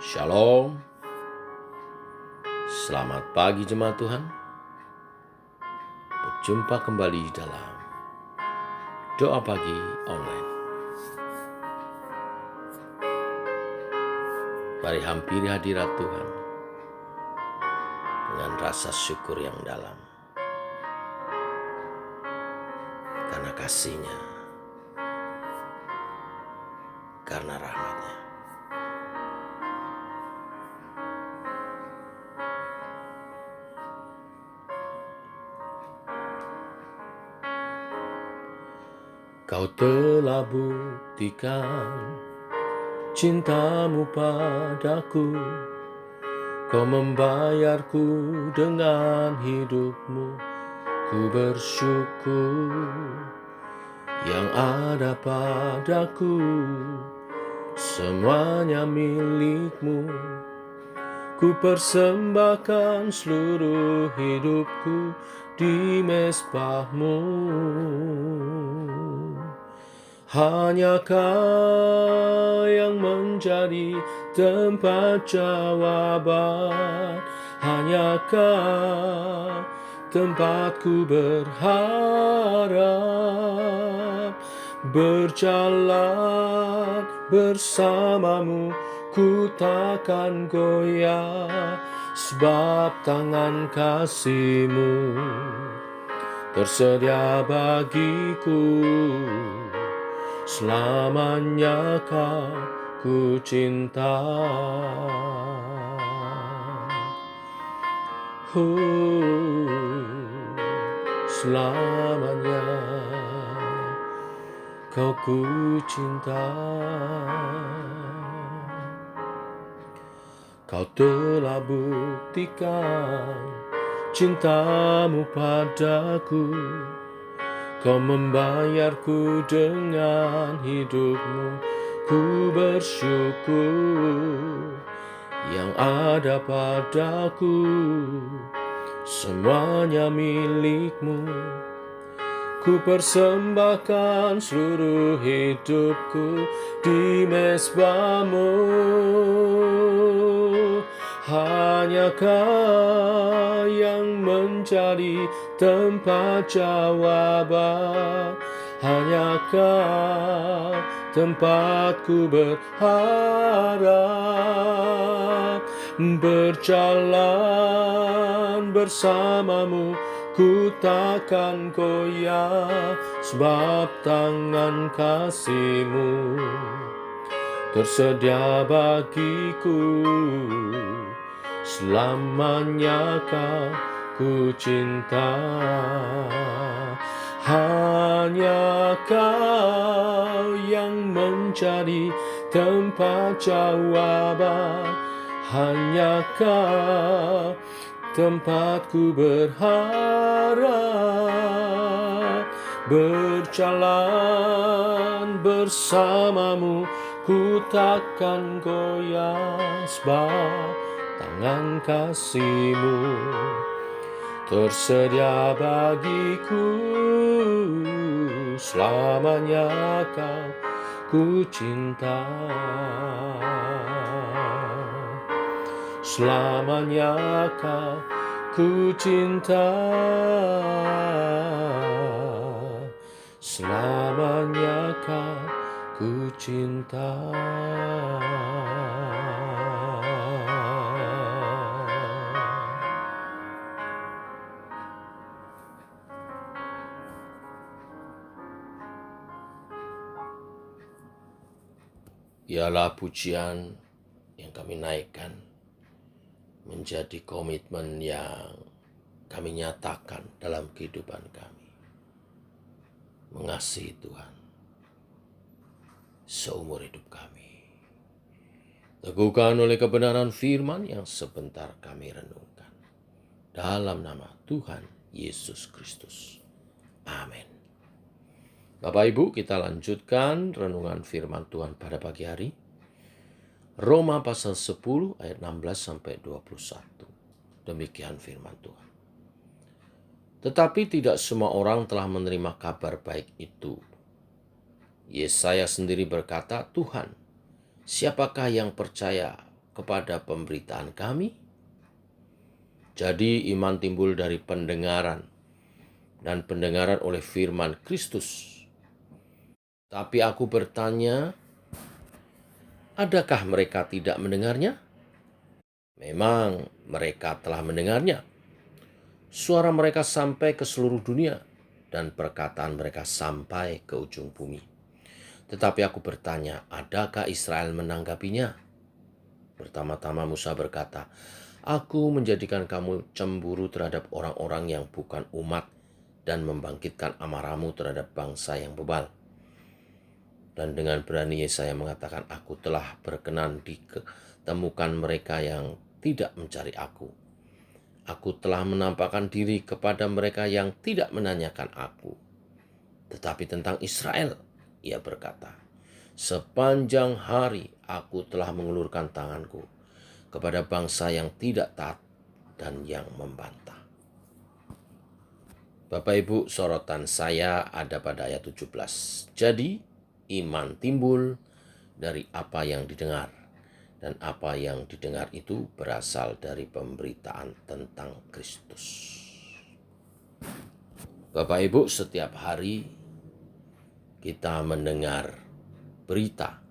Shalom, selamat pagi jemaat Tuhan. Berjumpa kembali dalam Doa Pagi Online. Mari hampiri hadirat Tuhan dengan rasa syukur yang dalam, karena kasih-Nya, karena rahmat-Nya. Kau telah buktikan cinta-Mu padaku, Kau membayarku dengan hidup-Mu. Ku bersyukur yang ada padaku, semuanya milik-Mu. Ku persembahkan seluruh hidupku di mezbah-Mu. Hanya Kau yang menjadi tempat jawaban, hanya Kau tempatku berharap. Berjalan bersama-Mu, ku takkan goyah, sebab tangan kasih-Mu tersedia bagiku. Selamanya Kau ku cinta. Selamanya Kau ku cinta. Kau telah buktikan cinta-Mu padaku, Kau membayarku dengan hidup-Mu. Ku bersyukur yang ada padaku, semuanya milik-Mu. Ku persembahkan seluruh hidupku di mezbah-Mu. Hanya Kau yang menjadi tempat jawaban, hanya Kau tempatku berharap. Berjalan bersama-Mu, ku takkan goyah, sebab tangan kasih-Mu tersedia bagiku. Selamanya Kau ku cinta. Hanya Kau yang menjadi tempat jawaban, hanya Kau tempatku berharap. Berjalan bersama-Mu, ku takkan goyah, sebab tangan kasih-Mu tersedia bagiku. Selamanya Kau ku cinta. Selamanya Kau ku cinta. Selamanya Kau ku cinta. Ialah pujian yang kami naikkan menjadi komitmen yang kami nyatakan dalam kehidupan kami. Mengasihi Tuhan seumur hidup kami. Teguhkan oleh kebenaran firman yang sebentar kami renungkan. Dalam nama Tuhan Yesus Kristus. Amin. Bapak Ibu, kita lanjutkan renungan firman Tuhan pada pagi hari. Roma pasal 10 ayat 16 sampai 21. Demikian firman Tuhan. Tetapi tidak semua orang telah menerima kabar baik itu. Yesaya sendiri berkata, Tuhan, siapakah yang percaya kepada pemberitaan kami? Jadi iman timbul dari pendengaran, dan pendengaran oleh firman Kristus. Tapi aku bertanya, adakah mereka tidak mendengarnya? Memang mereka telah mendengarnya. Suara mereka sampai ke seluruh dunia, dan perkataan mereka sampai ke ujung bumi. Tetapi aku bertanya, adakah Israel menanggapinya? Pertama-tama Musa berkata, aku menjadikan kamu cemburu terhadap orang-orang yang bukan umat dan membangkitkan amarahmu terhadap bangsa yang bebal. Dan dengan berani Yesaya mengatakan, aku telah berkenan ditemukan mereka yang tidak mencari aku. Aku telah menampakkan diri kepada mereka yang tidak menanyakan aku. Tetapi tentang Israel, ia berkata, sepanjang hari aku telah mengulurkan tanganku kepada bangsa yang tidak taat dan yang membantah. Bapak Ibu, sorotan saya ada pada ayat 17. Jadi, iman timbul dari apa yang didengar. Dan apa yang didengar itu berasal dari pemberitaan tentang Kristus. Bapak Ibu, setiap hari kita mendengar berita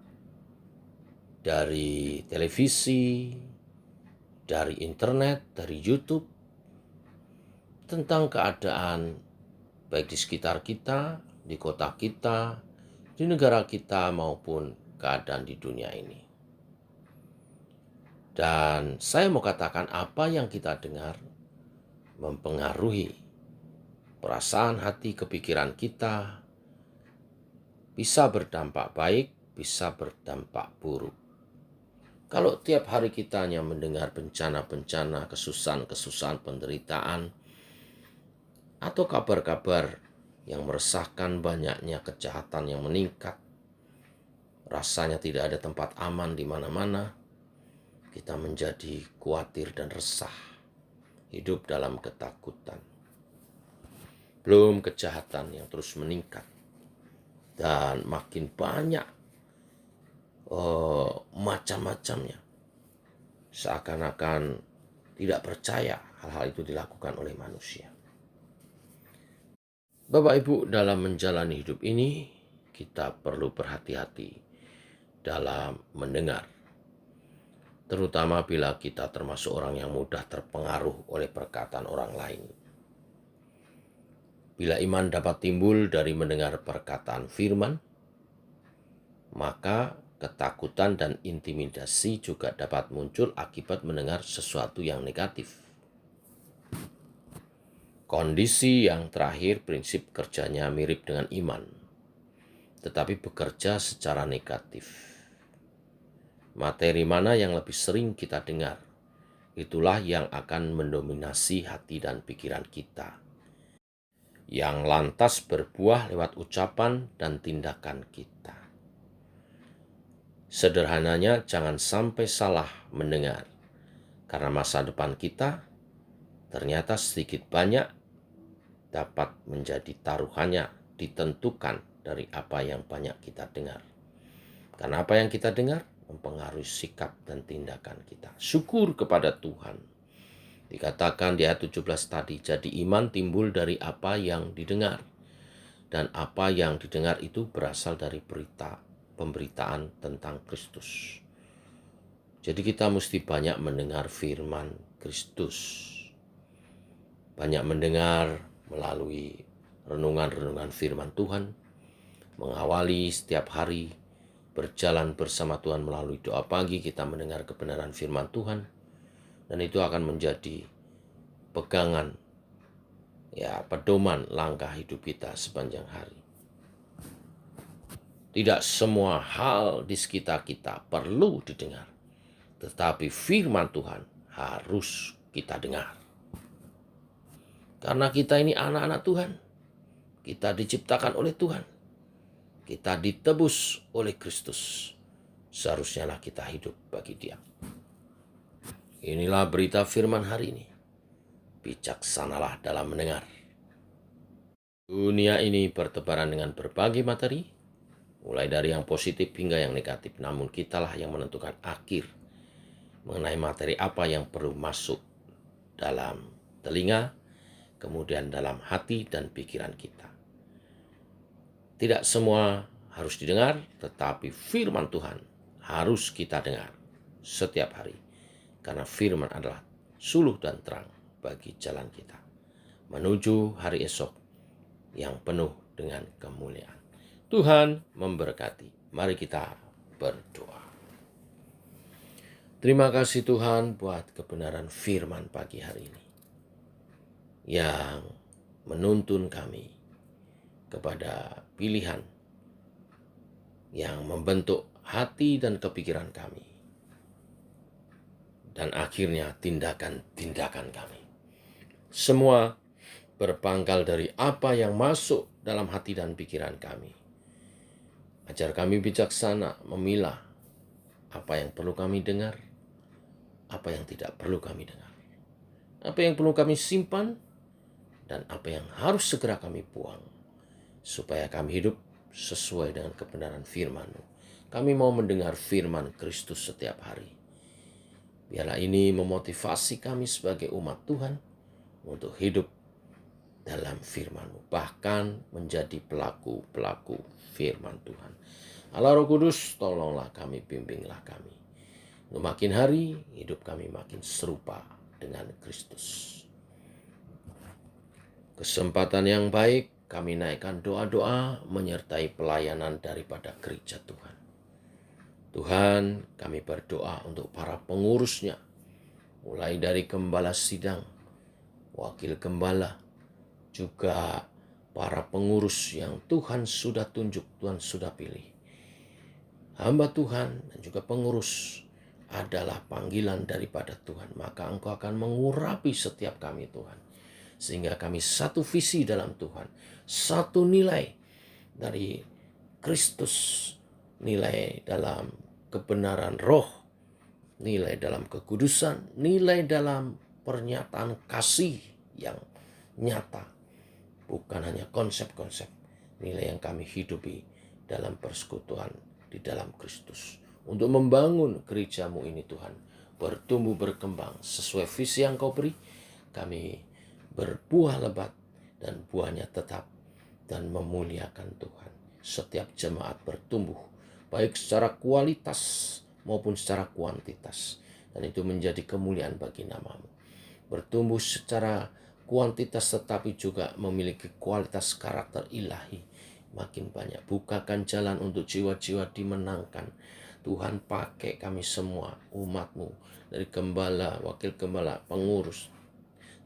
dari televisi, dari internet, dari YouTube, tentang keadaan baik di sekitar kita, di kota kita, di negara kita, maupun keadaan di dunia ini. Dan saya mau katakan apa yang kita dengar mempengaruhi perasaan hati, kepikiran kita, bisa berdampak baik, bisa berdampak buruk. Kalau tiap hari kita hanya mendengar bencana-bencana, kesusahan-kesusahan, penderitaan, atau kabar-kabar yang meresahkan, banyaknya kejahatan yang meningkat, rasanya tidak ada tempat aman di mana-mana, kita menjadi khawatir dan resah, hidup dalam ketakutan. Belum kejahatan yang terus meningkat dan makin banyak macam-macamnya. Seakan-akan tidak percaya hal-hal itu dilakukan oleh manusia. Bapak Ibu, dalam menjalani hidup ini kita perlu berhati-hati dalam mendengar. Terutama bila kita termasuk orang yang mudah terpengaruh oleh perkataan orang lain. Bila iman dapat timbul dari mendengar perkataan firman, maka ketakutan dan intimidasi juga dapat muncul akibat mendengar sesuatu yang negatif. Kondisi yang terakhir, prinsip kerjanya mirip dengan iman, tetapi bekerja secara negatif. Materi mana yang lebih sering kita dengar, itulah yang akan mendominasi hati dan pikiran kita, yang lantas berbuah lewat ucapan dan tindakan kita. Sederhananya, jangan sampai salah mendengar, karena masa depan kita ternyata sedikit banyak dapat menjadi taruhannya ditentukan dari apa yang banyak kita dengar. Karena apa yang kita dengar mempengaruhi sikap dan tindakan kita. Syukur kepada Tuhan. Dikatakan di ayat 17 tadi, jadi iman timbul dari apa yang didengar. Dan apa yang didengar itu berasal dari pemberitaan tentang Kristus. Jadi kita mesti banyak mendengar firman Kristus. Banyak mendengar melalui renungan-renungan firman Tuhan. Mengawali setiap hari, berjalan bersama Tuhan melalui doa pagi, kita mendengar kebenaran firman Tuhan, dan itu akan menjadi pegangan, pedoman langkah hidup kita sepanjang hari. Tidak semua hal di sekitar kita perlu didengar, tetapi firman Tuhan harus kita dengar. Karena kita ini anak-anak Tuhan, kita diciptakan oleh Tuhan, kita ditebus oleh Kristus. Seharusnya lah kita hidup bagi Dia. Inilah berita firman hari ini. Bijaksanalah dalam mendengar. Dunia ini bertebaran dengan berbagai materi, mulai dari yang positif hingga yang negatif. Namun kitalah yang menentukan akhir mengenai materi apa yang perlu masuk dalam telinga, kemudian dalam hati dan pikiran kita. Tidak semua harus didengar, tetapi firman Tuhan harus kita dengar setiap hari. Karena firman adalah suluh dan terang bagi jalan kita menuju hari esok yang penuh dengan kemuliaan. Tuhan memberkati. Mari kita berdoa. Terima kasih Tuhan buat kebenaran firman pagi hari ini yang menuntun kami kepada pilihan yang membentuk hati dan kepikiran kami, dan akhirnya tindakan-tindakan kami. Semua berpangkal dari apa yang masuk dalam hati dan pikiran kami. Ajar kami bijaksana memilah apa yang perlu kami dengar, apa yang tidak perlu kami dengar, apa yang perlu kami simpan, dan apa yang harus segera kami buang, supaya kami hidup sesuai dengan kebenaran firman-Mu. Kami mau mendengar firman Kristus setiap hari. Biarlah ini memotivasi kami sebagai umat Tuhan untuk hidup dalam firman-Mu, bahkan menjadi pelaku-pelaku firman Tuhan. Allah Roh Kudus, tolonglah kami, bimbinglah kami. Untuk makin hari, hidup kami makin serupa dengan Kristus. Kesempatan yang baik, kami naikkan doa-doa menyertai pelayanan daripada gereja Tuhan. Tuhan, kami berdoa untuk para pengurusnya, mulai dari gembala sidang, wakil gembala, juga para pengurus yang Tuhan sudah tunjuk, Tuhan sudah pilih. Hamba Tuhan dan juga pengurus adalah panggilan daripada Tuhan, maka Engkau akan mengurapi setiap kami Tuhan, sehingga kami satu visi dalam Tuhan, satu nilai dari Kristus, nilai dalam kebenaran roh, nilai dalam kekudusan, nilai dalam pernyataan kasih yang nyata, bukan hanya konsep-konsep, nilai yang kami hidupi dalam persekutuan di dalam Kristus. Untuk membangun gereja-Mu ini Tuhan, bertumbuh berkembang sesuai visi yang Kau beri, kami berbuah lebat dan buahnya tetap dan memuliakan Tuhan. Setiap jemaat bertumbuh, baik secara kualitas maupun secara kuantitas, dan itu menjadi kemuliaan bagi nama-Mu. Bertumbuh secara kuantitas tetapi juga memiliki kualitas karakter ilahi makin banyak. Bukakan jalan untuk jiwa-jiwa dimenangkan. Tuhan, pakai kami semua umat-Mu, dari gembala, wakil gembala, pengurus,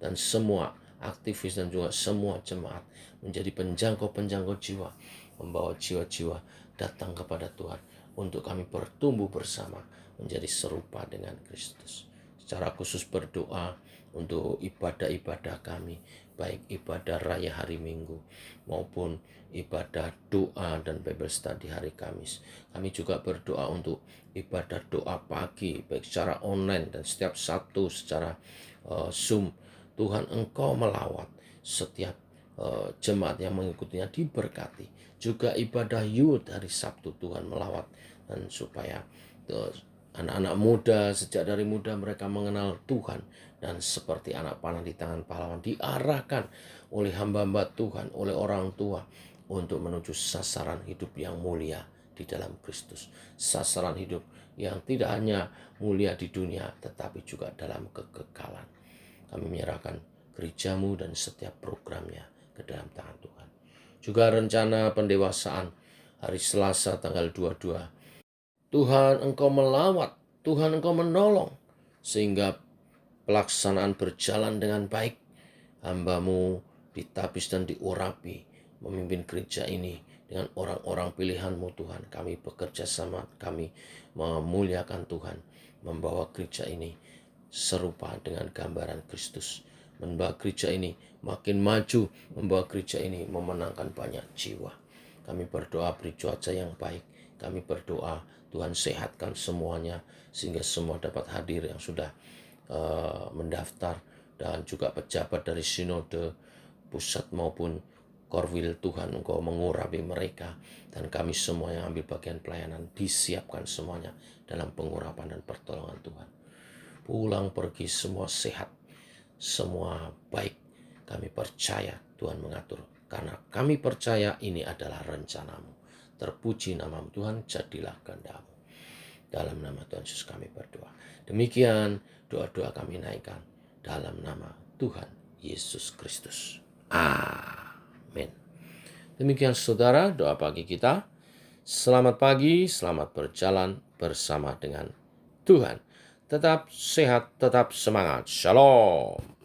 dan semua aktivis dan juga semua jemaat menjadi penjangkau-penjangkau jiwa, membawa jiwa-jiwa datang kepada Tuhan untuk kami bertumbuh bersama menjadi serupa dengan Kristus. Secara khusus berdoa untuk ibadah-ibadah kami, baik ibadah raya hari Minggu maupun ibadah doa dan Bible study hari Kamis. Kami juga berdoa untuk ibadah doa pagi, baik secara online dan setiap Sabtu secara Zoom. Tuhan, Engkau melawat setiap jemaat yang mengikutinya diberkati. Juga ibadah youth hari Sabtu Tuhan melawat, dan supaya anak-anak muda sejak dari muda mereka mengenal Tuhan, dan seperti anak panah di tangan pahlawan diarahkan oleh hamba-hamba Tuhan, oleh orang tua untuk menuju sasaran hidup yang mulia di dalam Kristus. Sasaran hidup yang tidak hanya mulia di dunia tetapi juga dalam kekekalan. Kami menyerahkan gereja-Mu dan setiap programnya ke dalam tangan Tuhan. Juga rencana pendewasaan hari Selasa tanggal 22. Tuhan, Engkau melawat, Tuhan, Engkau menolong, sehingga pelaksanaan berjalan dengan baik. Hamba-Mu ditapis dan diurapi, memimpin gereja ini dengan orang-orang pilihan-Mu Tuhan. Kami bekerja sama, kami memuliakan Tuhan, membawa gereja ini serupa dengan gambaran Kristus, membawa gereja ini makin maju, membawa gereja ini memenangkan banyak jiwa. Kami berdoa beri cuaca yang baik. Kami berdoa Tuhan sehatkan semuanya, sehingga semua dapat hadir yang sudah mendaftar, dan juga pejabat dari sinode pusat maupun Korwil. Tuhan, Engkau mengurapi mereka, dan kami semua yang ambil bagian pelayanan disiapkan semuanya dalam pengurapan dan pertolongan Tuhan. pulang pergi semua sehat, semua baik. Kami percaya Tuhan mengatur, karena kami percaya ini adalah rencanamu. Terpuji namamu Tuhan, jadilah kehendak-Mu. Dalam nama Tuhan Yesus kami berdoa. Demikian doa-doa kami naikkan dalam nama Tuhan Yesus Kristus. Amin. Demikian saudara doa pagi kita. Selamat pagi, selamat berjalan bersama dengan Tuhan. Tetap sehat, tetap semangat. Shalom.